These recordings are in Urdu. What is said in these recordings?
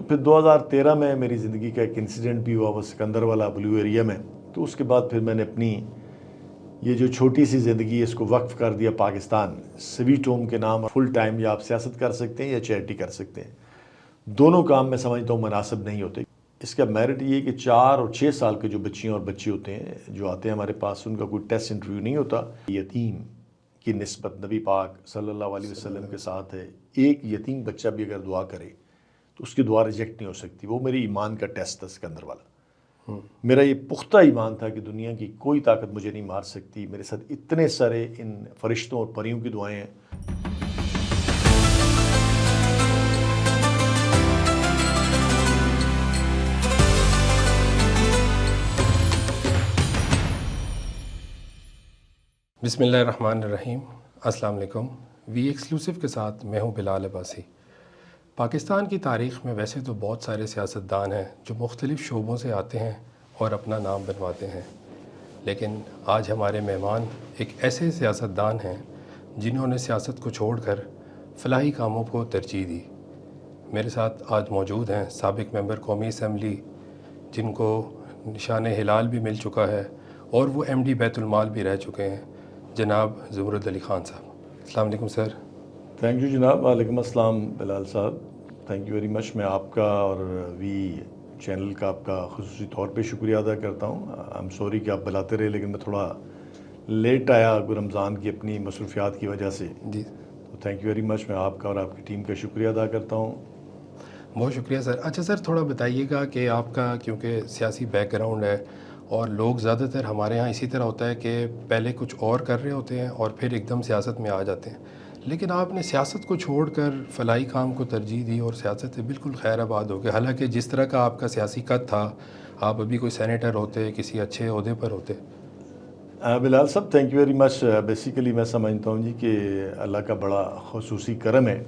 پھر 2013 میں میری زندگی کا ایک انسیڈنٹ بھی ہوا، وہ سکندر والا بلیو ایریا میں. تو اس کے بعد پھر میں نے اپنی یہ جو چھوٹی سی زندگی ہے اس کو وقف کر دیا پاکستان سویٹ ہوم کے نام. فل ٹائم یا آپ سیاست کر سکتے ہیں یا چیریٹی کر سکتے ہیں، دونوں کام میں سمجھتا ہوں مناسب نہیں ہوتے. اس کا میرٹ یہ ہے کہ 4 اور 6 سال کے جو بچیاں اور بچے ہوتے ہیں جو آتے ہیں ہمارے پاس، ان کا کوئی ٹیسٹ انٹرویو نہیں ہوتا. یتیم کی نسبت نبی پاک صلی اللہ علیہ وسلم کے ساتھ ہے. ایک یتیم بچہ بھی اگر دعا کرے تو اس کی دعا ریجیکٹ نہیں ہو سکتی. وہ میری ایمان کا ٹیسٹ تھا سکندر والا. میرا یہ پختہ ایمان تھا کہ دنیا کی کوئی طاقت مجھے نہیں مار سکتی. میرے ساتھ اتنے سارے ان فرشتوں اور پریوں کی دعائیں ہیں. بسم اللہ الرحمن الرحیم. السلام علیکم. وی ایکسکلوسیو کے ساتھ میں ہوں بلال عباسی. پاکستان کی تاریخ میں ویسے تو بہت سارے سیاستدان ہیں جو مختلف شعبوں سے آتے ہیں اور اپنا نام بنواتے ہیں، لیکن آج ہمارے مہمان ایک ایسے سیاستدان ہیں جنہوں نے سیاست کو چھوڑ کر فلاحی کاموں کو ترجیح دی. میرے ساتھ آج موجود ہیں سابق ممبر قومی اسمبلی جن کو نشان ہلال بھی مل چکا ہے اور وہ ایم ڈی بیت المال بھی رہ چکے ہیں، جناب زمرد علی خان صاحب. السلام علیکم سر. تھینک یو جناب. وعلیکم السلام بلال صاحب. Thank you very much. میں آپ کا اور وی چینل کا آپ کا خصوصی طور پہ شکریہ ادا کرتا ہوں. آئی ایم سوری کہ آپ بلاتے رہے، لیکن میں تھوڑا لیٹ آیا رمضان کی اپنی مصروفیات کی وجہ سے. جی تو تھینک یو ویری مچ. میں آپ کا اور آپ کی ٹیم کا شکریہ ادا کرتا ہوں. بہت شکریہ سر. اچھا سر، تھوڑا بتائیے گا کہ آپ کا کیونکہ سیاسی بیک گراؤنڈ ہے اور لوگ زیادہ تر ہمارے ہاں اسی طرح ہوتا ہے کہ پہلے کچھ اور کر رہے ہوتے ہیں اور پھر ایک دم سیاست میں آ جاتے ہیں، لیکن آپ نے سیاست کو چھوڑ کر فلاحی کام کو ترجیح دی اور سیاست سے بالکل خیر آباد ہو گئے. حالانکہ جس طرح کا آپ کا سیاسی قد تھا، آپ ابھی کوئی سینیٹر ہوتے، کسی اچھے عہدے پر ہوتے. بلال صاحب thank you very much. Basically میں سمجھتا ہوں جی کہ اللہ کا بڑا خصوصی کرم ہے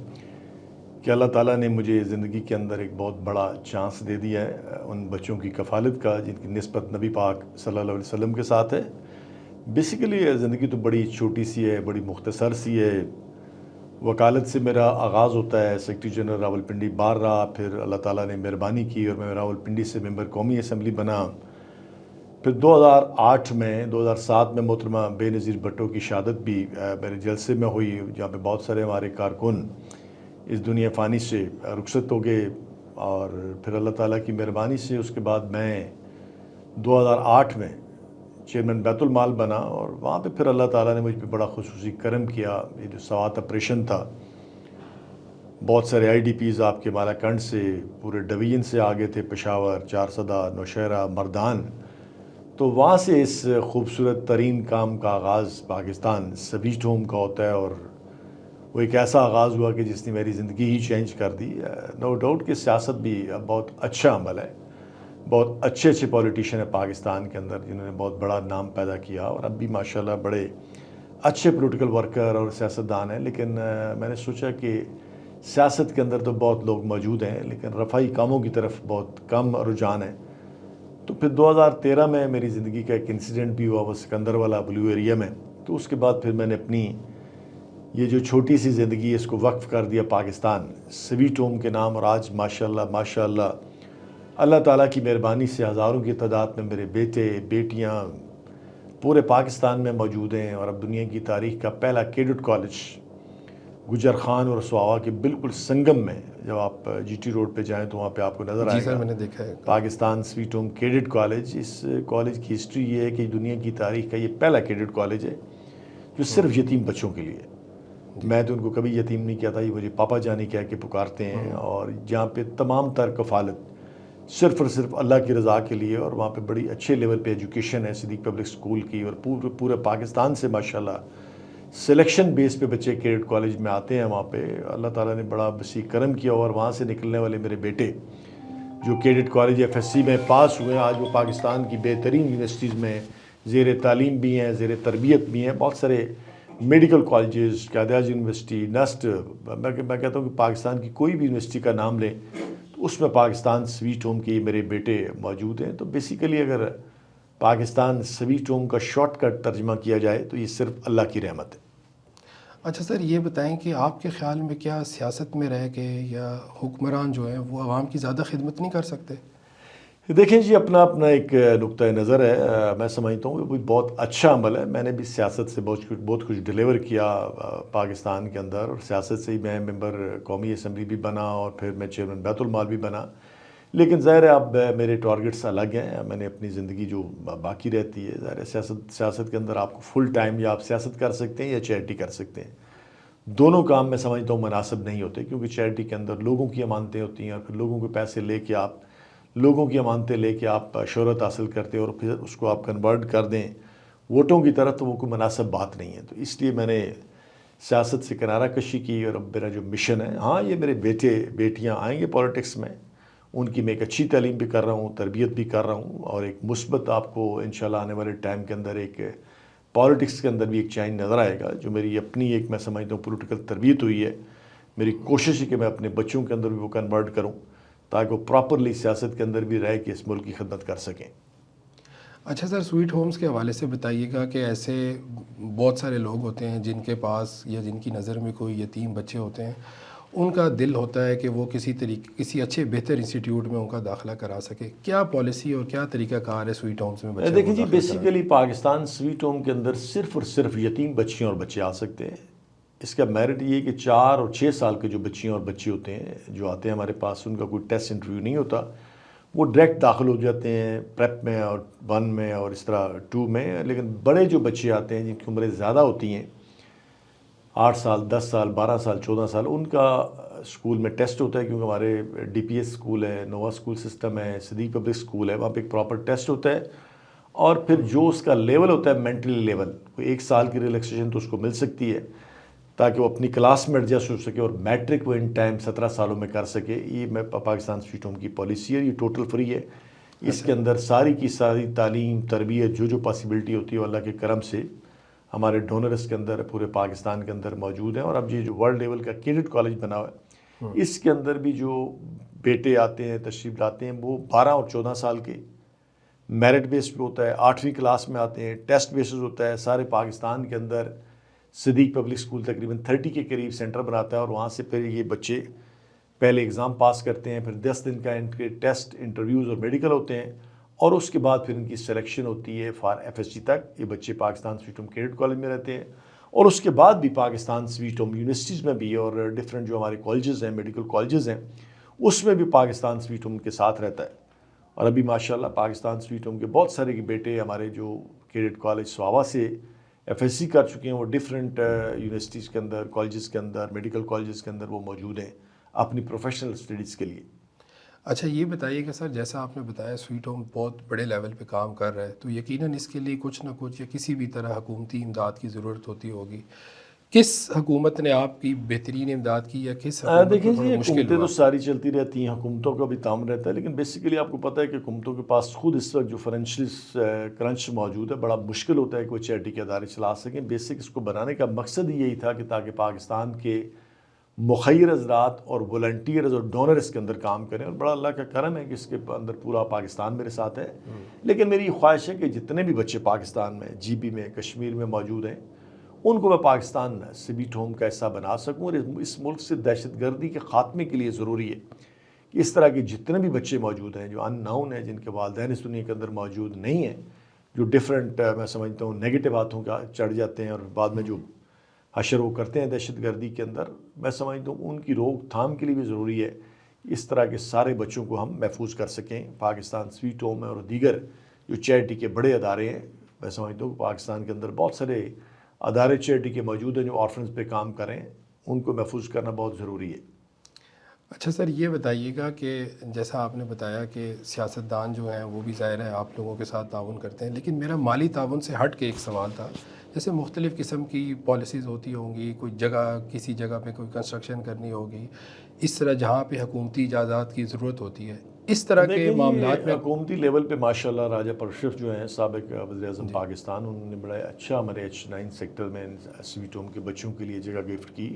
کہ اللہ تعالیٰ نے مجھے زندگی کے اندر ایک بہت بڑا چانس دے دیا ہے ان بچوں کی کفالت کا جن کی نسبت نبی پاک صلی اللہ علیہ وسلم کے ساتھ ہے. بیسیکلی زندگی تو بڑی چھوٹی سی ہے، بڑی مختصر سی ہے. وکالت سے میرا آغاز ہوتا ہے، سیکرٹری جنرل راولپنڈی بار رہا، پھر اللہ تعالیٰ نے مہربانی کی اور میں راولپنڈی سے ممبر قومی اسمبلی بنا. پھر 2007 میں محترمہ بے نظیر بھٹو کی شہادت بھی میرے جلسے میں ہوئی، جہاں پہ بہت سارے ہمارے کارکن اس دنیا فانی سے رخصت ہو گئے. اور پھر اللہ تعالیٰ کی مہربانی سے اس کے بعد میں 2008 میں چیئرمین بیت المال بنا، اور وہاں پہ پھر اللہ تعالیٰ نے مجھ پہ بڑا خصوصی کرم کیا. یہ جو سوات آپریشن تھا، بہت سارے آئی ڈی پیز آپ کے مالاکنڈ سے پورے ڈویژن سے آگے تھے، پشاور، چارسدہ، نوشہرہ، مردان. تو وہاں سے اس خوبصورت ترین کام کا آغاز پاکستان سویٹ ہوم کا ہوتا ہے، اور وہ ایک ایسا آغاز ہوا کہ جس نے میری زندگی ہی چینج کر دی. نو ڈاؤٹ کہ سیاست بھی بہت اچھا عمل ہے. بہت اچھے پولیٹیشین ہیں پاکستان کے اندر جنہوں نے بہت بڑا نام پیدا کیا، اور اب بھی ماشاءاللہ بڑے اچھے پولیٹیکل ورکر اور سیاستدان ہیں. لیکن میں نے سوچا کہ سیاست کے اندر تو بہت لوگ موجود ہیں، لیکن رفاہی کاموں کی طرف بہت کم رجحان ہے. تو پھر 2013 میں میری زندگی کا ایک انسیڈنٹ بھی ہوا، وہ سکندر والا بلیو ایریا میں. تو اس کے بعد پھر میں نے اپنی یہ جو چھوٹی سی زندگی ہے اس کو وقف کر دیا پاکستان سویٹ ہوم کے نام. اور آج ماشاءاللہ اللہ تعالیٰ کی مہربانی سے ہزاروں کی تعداد میں میرے بیٹے بیٹیاں پورے پاکستان میں موجود ہیں. اور اب دنیا کی تاریخ کا پہلا کیڈٹ کالج گجر خان اور سواوا کے بالکل سنگم میں، جب آپ جی ٹی روڈ پہ جائیں تو وہاں پہ آپ کو نظر آئے جی سر، گا میں نے دیکھا ہے Pakistan sweet home cadet college. اس کالج کی ہسٹری یہ ہے کہ دنیا کی تاریخ کا یہ پہلا کیڈٹ کالج ہے جو صرف یتیم بچوں کے لیے. میں تو ان کو کبھی یتیم نہیں کہتا، یہ مجھے پاپا جانی کہہ کے پکارتے ہیں. اور جہاں پہ تمام تر کفالت صرف اور صرف اللہ کی رضا کے لیے، اور وہاں پہ بڑی اچھے لیول پہ ایجوکیشن ہے صدیق پبلک اسکول کی. اور پورے پاکستان سے ماشاءاللہ سلیکشن بیس پہ بچے کیڈٹ کالج میں آتے ہیں. وہاں پہ اللہ تعالیٰ نے بڑا وسیع کرم کیا، اور وہاں سے نکلنے والے میرے بیٹے جو cadet college F S C میں پاس ہوئے ہیں، آج وہ پاکستان کی بہترین یونیورسٹیز میں زیر تعلیم بھی ہیں، زیر تربیت بھی ہیں. بہت سارے medical colleges, Quaid Azam university, nest, میں کہتا ہوں کہ پاکستان کی کوئی بھی یونیورسٹی کا نام لیں تو اس میں پاکستان سویٹ ہوم کے میرے بیٹے موجود ہیں. تو بیسیکلی اگر پاکستان سویٹ ہوم کا شارٹ کٹ ترجمہ کیا جائے تو یہ صرف اللہ کی رحمت ہے. اچھا سر، یہ بتائیں کہ آپ کے خیال میں کیا سیاست میں رہ کے یا حکمران جو ہیں وہ عوام کی زیادہ خدمت نہیں کر سکتے؟ دیکھیں جی، اپنا اپنا ایک نقطۂ نظر ہے. میں سمجھتا ہوں کہ وہ بہت اچھا عمل ہے. میں نے بھی سیاست سے بہت کچھ ڈیلیور کیا پاکستان کے اندر، اور سیاست سے ہی میں ممبر قومی اسمبلی بھی بنا اور پھر میں چیئرمین بیت المال بھی بنا. لیکن ظاہر ہے اب میرے ٹارگٹس الگ ہیں. میں نے اپنی زندگی جو باقی رہتی ہے، ظاہر ہے سیاست کے اندر آپ کو فل ٹائم یا آپ سیاست کر سکتے ہیں یا چیریٹی کر سکتے ہیں. دونوں کام میں سمجھتا ہوں مناسب نہیں ہوتے، کیونکہ چیریٹی کے اندر لوگوں کی امانتیں ہوتی ہیں، اور پھر لوگوں کے پیسے لے کے آپ لوگوں کی امانتیں لے کے آپ شہرت حاصل کرتے ہیں اور پھر اس کو آپ کنورٹ کر دیں ووٹوں کی طرف، تو وہ کوئی مناسب بات نہیں ہے. تو اس لیے میں نے سیاست سے کنارہ کشی کی، اور اب میرا جو مشن ہے، ہاں یہ میرے بیٹے بیٹیاں آئیں گے پولیٹکس میں، ان کی میں ایک اچھی تعلیم بھی کر رہا ہوں، تربیت بھی کر رہا ہوں، اور ایک مثبت آپ کو انشاءاللہ آنے والے ٹائم کے اندر ایک پالیٹکس کے اندر بھی ایک چینج نظر آئے گا. جو میری اپنی ایک میں سمجھتا ہوں پولیٹیکل تربیت ہوئی ہے، میری کوشش ہے کہ میں اپنے بچوں کے اندر بھی وہ کنورٹ کروں، تاکہ وہ پراپرلی سیاست کے اندر بھی رہ کے اس ملک کی خدمت کر سکیں. اچھا سر، سویٹ ہومز کے حوالے سے بتائیے گا کہ ایسے بہت سارے لوگ ہوتے ہیں جن کے پاس یا جن کی نظر میں کوئی یتیم بچے ہوتے ہیں، ان کا دل ہوتا ہے کہ وہ کسی اچھے بہتر انسٹیٹیوٹ میں ان کا داخلہ کرا سکے. کیا پالیسی اور کیا طریقہ کار ہے سویٹ ہومز میں بچے دیکھیں کو جی، داخل کرانے؟ بیسیکلی پاکستان سویٹ ہوم کے اندر صرف اور صرف یتیم بچیاں اور بچے آ سکتے ہیں. اس کا میرٹ یہ ہے کہ 4 اور 6 سال کے جو بچیاں اور بچے ہوتے ہیں جو آتے ہیں ہمارے پاس، ان کا کوئی ٹیسٹ انٹرویو نہیں ہوتا، وہ ڈائریکٹ داخل ہو جاتے ہیں پریپ میں اور 1 میں اور اس طرح 2 میں. لیکن بڑے جو بچے آتے ہیں جن کی عمریں زیادہ ہوتی ہیں، 8 سال 10 سال 12 سال 14 سال، ان کا اسکول میں ٹیسٹ ہوتا ہے، کیونکہ ہمارے ڈی پی ایس اسکول ہے، نوا اسکول سسٹم ہے، صدیق پبلک اسکول ہے، وہاں پہ ایک پراپر ٹیسٹ ہوتا ہے. اور پھر جو اس کا لیول ہوتا ہے مینٹلی لیول، کوئی 1 سال کی ریلیکسیشن تو اس کو مل سکتی ہے تاکہ وہ اپنی کلاس میں ایڈجسٹ ہو سکے، اور میٹرک وہ ان ٹائم 17 سالوں میں کر سکے. یہ میں پاکستان سویٹ ہوم کی پالیسی ہے، یہ ٹوٹل فری ہے. اس کے اندر ساری کی ساری تعلیم تربیت جو پاسبلٹی ہوتی ہے، وہ اللہ کے کرم سے ہمارے ڈونرز کے اندر پورے پاکستان کے اندر موجود ہیں. اور اب یہ جو ورلڈ لیول کا کیڈٹ کالج بنا ہوا ہے، اس کے اندر بھی جو بیٹے آتے ہیں تشریف لاتے ہیں، وہ 12 اور 14 سال کے میرٹ بیس پہ ہوتا ہے، 8ویں کلاس میں آتے ہیں، ٹیسٹ بیسز ہوتا ہے. سارے پاکستان کے اندر صدیق پبلک اسکول تقریباً 30 کے قریب سینٹر بناتا ہے، اور وہاں سے پھر یہ بچے پہلے اگزام پاس کرتے ہیں، پھر 10 دن کا ان کے ٹیسٹ انٹرویوز اور میڈیکل ہوتے ہیں، اور اس کے بعد پھر ان کی سلیکشن ہوتی ہے فار ایف ایس سی تک. یہ بچے Pakistan sweet home cadet college میں رہتے ہیں، اور اس کے بعد بھی پاکستان سویٹ ہوم یونیورسٹیز میں بھی اور ڈفرینٹ جو ہمارے کالجز ہیں، میڈیکل کالجز ہیں، اس میں بھی پاکستان سویٹ ہوم کے ساتھ رہتا ہے. اور ابھی ماشاءاللہ پاکستان سویٹ ہوم کے بہت سارے بیٹے ہمارے جو کیڈٹ کالج سواوا سے ایف ایس سی کر چکے ہیں، وہ ڈفرینٹ یونیورسٹیز کے اندر، کالجز کے اندر، میڈیکل کالجز کے اندر وہ موجود ہیں اپنی پروفیشنل اسٹڈیز کے لیے. اچھا یہ بتائیے کہ سر، جیسا آپ نے بتایا سویٹ ہوم بہت بڑے لیول پہ کام کر رہا ہے، تو یقیناً اس کے لیے کچھ نہ کچھ یا کسی بھی طرح حکومتی امداد کی ضرورت ہوتی ہوگی. کس حکومت نے آپ کی بہترین امداد کی، یا کس حکومت دیکھیں کو جی، تھوڑا مشکل حکومتیں ہوا؟ تو ساری چلتی رہتی ہیں، حکومتوں کا بھی تعاون رہتا ہے، لیکن بیسیکلی آپ کو پتہ ہے کہ حکومتوں کے پاس خود اس وقت جو فائنینشیل کرنچ موجود ہے، بڑا مشکل ہوتا ہے کہ وہ چیریٹی کے ادارے چلا سکیں. بیسک اس کو بنانے کا مقصد ہی یہی تھا کہ تاکہ پاکستان کے مخیر حضرات اور والنٹیئرز اور ڈونرز کے اندر کام کریں، اور بڑا اللہ کا کرم ہے کہ اس کے اندر پورا پاکستان میرے ساتھ ہے. لیکن میری یہ خواہش ہے کہ جتنے بھی بچے پاکستان میں، جی بی میں، کشمیر میں موجود ہیں، ان کو میں پاکستان سویٹ ہوم کا حصہ بنا سکوں. اور اس ملک سے دہشت گردی کے خاتمے کے لیے ضروری ہے کہ اس طرح کے جتنے بھی بچے موجود ہیں جو ان ناؤن ہیں، جن کے والدین اس دنیا کے اندر موجود نہیں ہیں، جو ڈفرینٹ میں سمجھتا ہوں نیگیٹو ہاتھوں کا چڑھ جاتے ہیں اور بعد میں جو حشر وہ کرتے ہیں دہشت گردی کے اندر، میں سمجھتا ہوں ان کی روک تھام کے لیے بھی ضروری ہے اس طرح کے سارے بچوں کو ہم محفوظ کر سکیں. پاکستان سویٹ ہوم اور دیگر جو چیریٹی کے بڑے ادارے ہیں، میں سمجھتا ہوں کہ پاکستان کے اندر بہت سارے ادارے چیریٹی کے موجود ہیں جو آرفنز پہ کام کریں، ان کو محفوظ کرنا بہت ضروری ہے. اچھا سر، یہ بتائیے گا کہ جیسا آپ نے بتایا کہ سیاستدان جو ہیں وہ بھی ظاہر ہے آپ لوگوں کے ساتھ تعاون کرتے ہیں، لیکن میرا مالی تعاون سے ہٹ کے ایک سوال تھا. جیسے مختلف قسم کی پالیسیز ہوتی ہوں گی، کوئی جگہ کسی جگہ پہ کوئی کنسٹرکشن کرنی ہوگی، اس طرح جہاں پہ حکومتی اجازات کی ضرورت ہوتی ہے، اس طرح کے دیکھیں جی، معاملات میں. حکومتی لیول پہ ماشاءاللہ راجہ پرشف جو ہیں سابق وزیر اعظم جی پاکستان، انہوں نے بڑا اچھا ہمارے H9 سیکٹر میں سویٹ ہوم کے بچوں کے لیے جگہ گفٹ کی.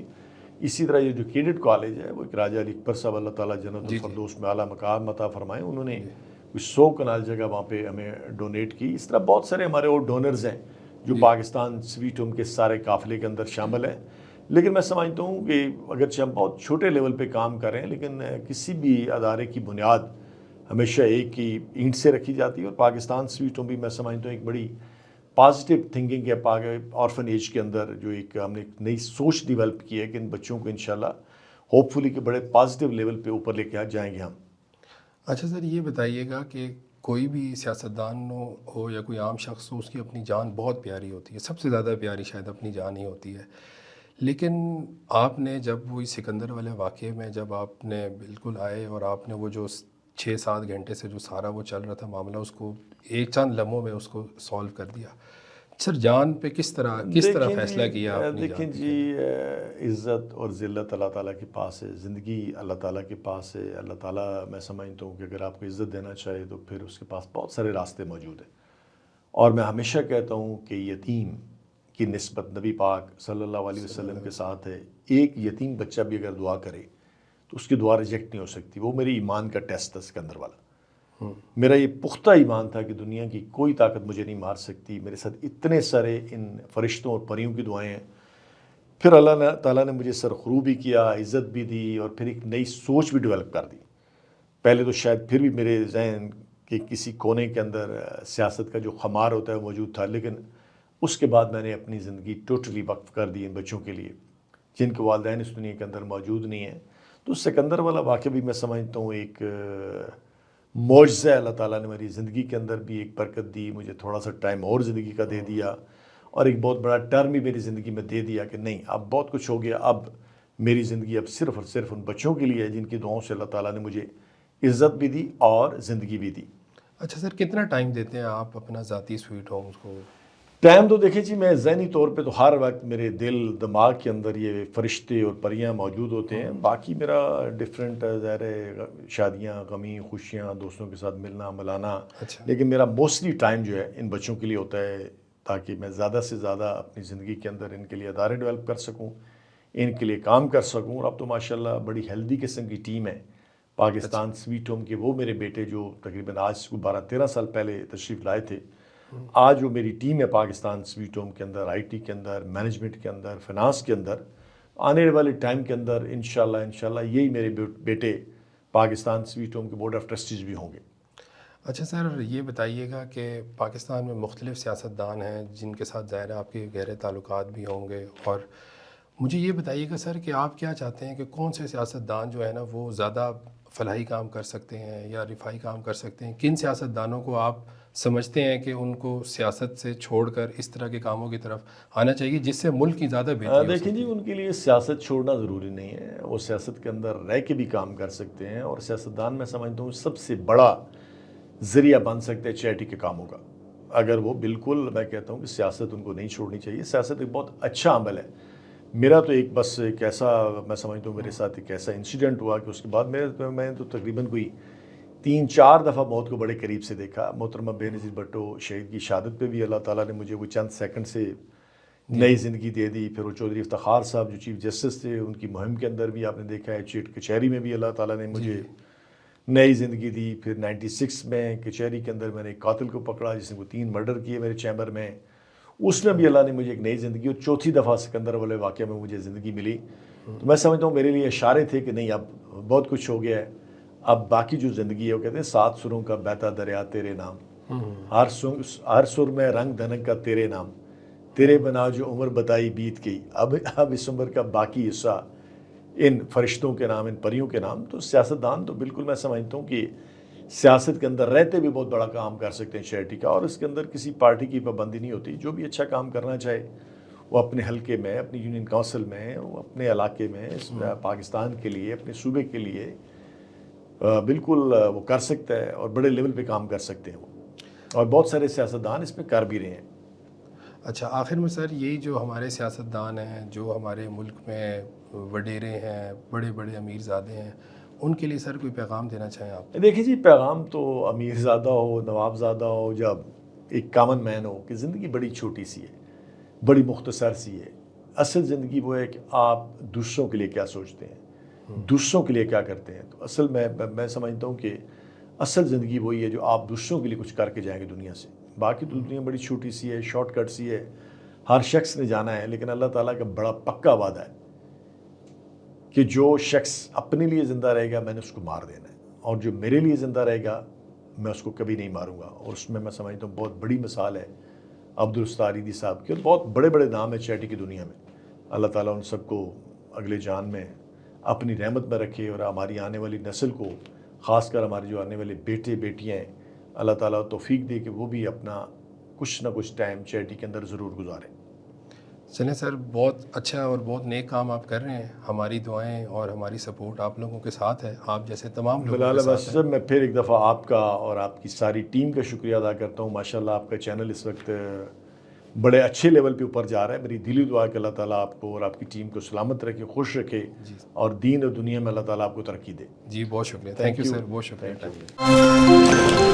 اسی طرح یہ جو کیڈٹ کالج ہے، وہ ایک راجہ علی اکبر صاحب اللہ تعالیٰ جنت جی الفردوس میں اعلیٰ مقام عطا فرمائے، انہوں نے جی کچھ 100 کنال جگہ وہاں پہ ہمیں ڈونیٹ کی. اس طرح بہت سارے ہمارے اور ڈونرز ہیں جو جی پاکستان سویٹ ہوم کے سارے قافلے کے اندر شامل ہیں. لیکن میں سمجھتا ہوں کہ اگرچہ ہم بہت چھوٹے لیول پہ کام کر رہے ہیں، لیکن کسی بھی ادارے کی بنیاد ہمیشہ ایک ہی اینٹ سے رکھی جاتی ہے، اور پاکستان سویٹ ہوم بھی میں سمجھتا ہوں ایک بڑی پازیٹیو تھنکنگ ہے آرفن ایج کے اندر، جو ایک ہم نے ایک نئی سوچ ڈیولپ کی ہے کہ ان بچوں کو انشاءاللہ ہوپ فلی کہ بڑے پازیٹیو لیول پہ اوپر لے کے آ جائیں گے ہم۔ اچھا سر، یہ بتائیے گا کہ کوئی بھی سیاستدان ہو یا کوئی عام شخص ہو، اس کی اپنی جان بہت پیاری ہوتی ہے، سب سے زیادہ پیاری شاید اپنی جان ہی ہوتی ہے، لیکن آپ نے جب وہی سکندر والے واقعے میں جب آپ نے بالکل آئے اور آپ نے وہ جو 6-7 گھنٹے سے جو سارا وہ چل رہا تھا معاملہ، اس کو ایک چند لمحوں میں اس کو سولو کر دیا، سر جان پہ کس طرح فیصلہ کیا اپنی دیکھیں جان پہ جی، عزت اور ذلت اللہ تعالیٰ کے پاس ہے، زندگی اللہ تعالیٰ کے پاس ہے۔ اللہ تعالیٰ میں سمجھتا ہوں کہ اگر آپ کو عزت دینا چاہے تو پھر اس کے پاس بہت سارے راستے موجود ہیں، اور میں ہمیشہ کہتا ہوں کہ یتیم کی نسبت نبی پاک صلی اللہ علیہ وسلم کے ساتھ ہے۔ ایک یتیم بچہ بھی اگر دعا کرے تو اس کی دعا ریجیکٹ نہیں ہو سکتی۔ وہ میری ایمان کا ٹیسٹ تھا سکندر والا۔ میرا یہ پختہ ایمان تھا کہ دنیا کی کوئی طاقت مجھے نہیں مار سکتی، میرے ساتھ اتنے سارے ان فرشتوں اور پریوں کی دعائیں ہیں۔ پھر اللہ تعالیٰ نے مجھے سرخرو بھی کیا، عزت بھی دی، اور پھر ایک نئی سوچ بھی ڈیولپ کر دی۔ پہلے تو شاید پھر بھی میرے ذہن کے کسی کونے کے اندر سیاست کا جو خمار ہوتا ہے وہ موجود تھا، لیکن اس کے بعد میں نے اپنی زندگی ٹوٹلی وقف کر دی ان بچوں کے لیے جن کے والدین اس دنیا کے اندر موجود نہیں ہیں۔ تو سکندر والا واقعہ بھی میں سمجھتا ہوں ایک معجزہ ہے۔ اللہ تعالیٰ نے میری زندگی کے اندر بھی ایک برکت دی، مجھے تھوڑا سا ٹائم اور زندگی کا دے دیا، اور ایک بہت بڑا ٹرم بھی میری زندگی میں دے دیا کہ نہیں، اب بہت کچھ ہو گیا، اب میری زندگی اب صرف اور صرف ان بچوں کے لیے ہے جن کی دعاؤں سے اللہ تعالیٰ نے مجھے عزت بھی دی اور زندگی بھی دی۔ اچھا سر، کتنا ٹائم دیتے ہیں آپ اپنا ذاتی سویٹ ہومز کو؟ ٹائم تو دیکھیں جی، میں ذہنی طور پہ تو ہر وقت میرے دل دماغ کے اندر یہ فرشتے اور پریاں موجود ہوتے ہیں، باقی میرا ڈفرینٹ ظاہر ہے شادیاں، غمی، خوشیاں، دوستوں کے ساتھ ملنا ملانا، اچھا لیکن میرا موسٹلی ٹائم جو ہے ان بچوں کے لیے ہوتا ہے، تاکہ میں زیادہ سے زیادہ اپنی زندگی کے اندر ان کے لیے ادارے ڈیولپ کر سکوں، ان کے لیے کام کر سکوں۔ اور اب تو ماشاءاللہ بڑی ہیلدی قسم کی ٹیم ہے پاکستان سویٹ ہوم کے۔ وہ میرے بیٹے جو تقریباً آج سے 12-13 سال پہلے تشریف لائے تھے، آج وہ میری ٹیم ہے پاکستان سویٹ ہوم کے اندر، آئی ٹی کے اندر، مینجمنٹ کے اندر، فنانس کے اندر۔ آنے والے ٹائم کے اندر انشاءاللہ یہی میرے بیٹے پاکستان سویٹ ہوم کے بورڈ آف ٹرسٹیز بھی ہوں گے۔ اچھا سر، یہ بتائیے گا کہ پاکستان میں مختلف سیاستدان ہیں جن کے ساتھ ظاہر ہے آپ کے گہرے تعلقات بھی ہوں گے، اور مجھے یہ بتائیے گا سر کہ آپ کیا چاہتے ہیں کہ کون سے سیاستدان جو ہے نا وہ زیادہ فلاحی کام کر سکتے ہیں یا رفاہی کام کر سکتے ہیں؟ کن سیاستدانوں کو آپ سمجھتے ہیں کہ ان کو سیاست سے چھوڑ کر اس طرح کے کاموں کی طرف آنا چاہیے جس سے ملک کی زیادہ بہتری ہو دیکھیں سکتی جی، ہے؟ ان کے لیے سیاست چھوڑنا ضروری نہیں ہے، وہ سیاست کے اندر رہ کے بھی کام کر سکتے ہیں، اور سیاستدان میں سمجھتا ہوں سب سے بڑا ذریعہ بن سکتے ہیں چیریٹی کے کاموں کا۔ اگر وہ بالکل، میں کہتا ہوں کہ سیاست ان کو نہیں چھوڑنی چاہیے، سیاست ایک بہت اچھا عمل ہے۔ میرا تو ایک ایسا میں سمجھتا ہوں میرے ساتھ ایک ایسا انسیڈنٹ ہوا کہ اس کے بعد میں تو تقریباً کوئی 3-4 دفعہ موت کو بڑے قریب سے دیکھا۔ محترمہ بے نظیر بھٹو شہید کی شہادت پہ بھی اللہ تعالیٰ نے مجھے وہ چند سیکنڈ سے نئی زندگی دے دی۔ پھر وہ چودھری افتخار صاحب جو چیف جسٹس تھے، ان کی مہم کے اندر بھی آپ نے دیکھا ہے، چیٹ کچہری میں بھی اللہ تعالیٰ نے مجھے نئی زندگی دی۔ پھر 96 میں کچہری کے اندر میں نے ایک قاتل کو پکڑا جس نے وہ 3 مرڈر کیے میرے چیمبر میں، اس میں بھی اللہ نے مجھے ایک نئی زندگی، اور چوتھی دفعہ سکندر والے واقعہ میں مجھے زندگی ملی۔ تو میں سمجھتا ہوں میرے لیے اشارے تھے کہ نہیں، اب بہت کچھ ہو گیا ہے، اب باقی جو زندگی ہے، وہ کہتے ہیں 7 سروں کا بہتا دریا تیرے نام، ہر سر میں رنگ دھنک کا تیرے نام، تیرے بنا جو عمر بتائی بیت گئی، اب اس عمر کا باقی حصہ ان فرشتوں کے نام، ان پریوں کے نام۔ تو سیاستدان تو بالکل میں سمجھتا ہوں کہ سیاست کے اندر رہتے بھی بہت بڑا کام کر سکتے ہیں چیریٹی کا، اور اس کے اندر کسی پارٹی کی پابندی نہیں ہوتی۔ جو بھی اچھا کام کرنا چاہے وہ اپنے حلقے میں، اپنی یونین کونسل میں، وہ اپنے علاقے میں، اس پاکستان کے لیے، اپنے صوبے کے لیے بالکل وہ کر سکتا ہے، اور بڑے لیول پہ کام کر سکتے ہیں وہ، اور بہت سارے سیاستدان اس پہ کر بھی رہے ہیں۔ اچھا، آخر میں سر، یہی جو ہمارے سیاستدان ہیں، جو ہمارے ملک میں وڈیرے ہیں، بڑے بڑے امیر زادے ہیں، ان کے لیے سر کوئی پیغام دینا چاہیں آپ؟ دیکھیں جی، پیغام تو امیر زادہ ہو، نواب زادہ ہو، جب ایک کامن مین ہو، کہ زندگی بڑی چھوٹی سی ہے، بڑی مختصر سی ہے۔ اصل زندگی وہ ہے کہ آپ دوسروں کے لیے کیا سوچتے ہیں، دوسروں کے لیے کیا کرتے ہیں۔ تو اصل میں سمجھتا ہوں کہ اصل زندگی وہی ہے جو آپ دوسروں کے لیے کچھ کر کے جائیں گے دنیا سے۔ باقی تو دنیا بڑی چھوٹی سی ہے، شارٹ کٹ سی ہے، ہر شخص نے جانا ہے، لیکن اللہ تعالیٰ کا بڑا پکا وعدہ ہے کہ جو شخص اپنے لیے زندہ رہے گا میں نے اس کو مار دینا ہے، اور جو میرے لیے زندہ رہے گا میں اس کو کبھی نہیں ماروں گا۔ اور اس میں سمجھتا ہوں بہت بڑی مثال ہے عبدالستار صاحب کی، اور بہت بڑے بڑے نام ہیں چیریٹی کی دنیا میں۔ اللہ تعالیٰ ان سب کو اگلے جان میں اپنی رحمت میں رکھے، اور ہماری آنے والی نسل کو، خاص کر ہمارے جو آنے والے بیٹے بیٹیاں ہیں، اللہ تعالیٰ توفیق دے کہ وہ بھی اپنا کچھ نہ کچھ ٹائم چیریٹی کے اندر ضرور گزاریں۔ چلیں سر، بہت اچھا اور بہت نیک کام آپ کر رہے ہیں۔ ہماری دعائیں اور ہماری سپورٹ آپ لوگوں کے ساتھ ہے، آپ جیسے تمام لوگوں بلال کے عباسی ساتھ ہے۔ صاحب، میں پھر ایک دفعہ آپ کا اور آپ کی ساری ٹیم کا شکریہ ادا کرتا ہوں۔ ماشاءاللہ آپ کا چینل اس وقت بڑے اچھے لیول پہ اوپر جا رہا ہے۔ میری دلی دعا ہے کہ اللہ تعالیٰ آپ کو اور آپ کی ٹیم کو سلامت رکھے، خوش رکھے، اور دین اور دنیا میں اللہ تعالیٰ آپ کو ترقی دے۔ جی بہت شکریہ، تھینک یو سر، بہت Thank شکریہ۔ you.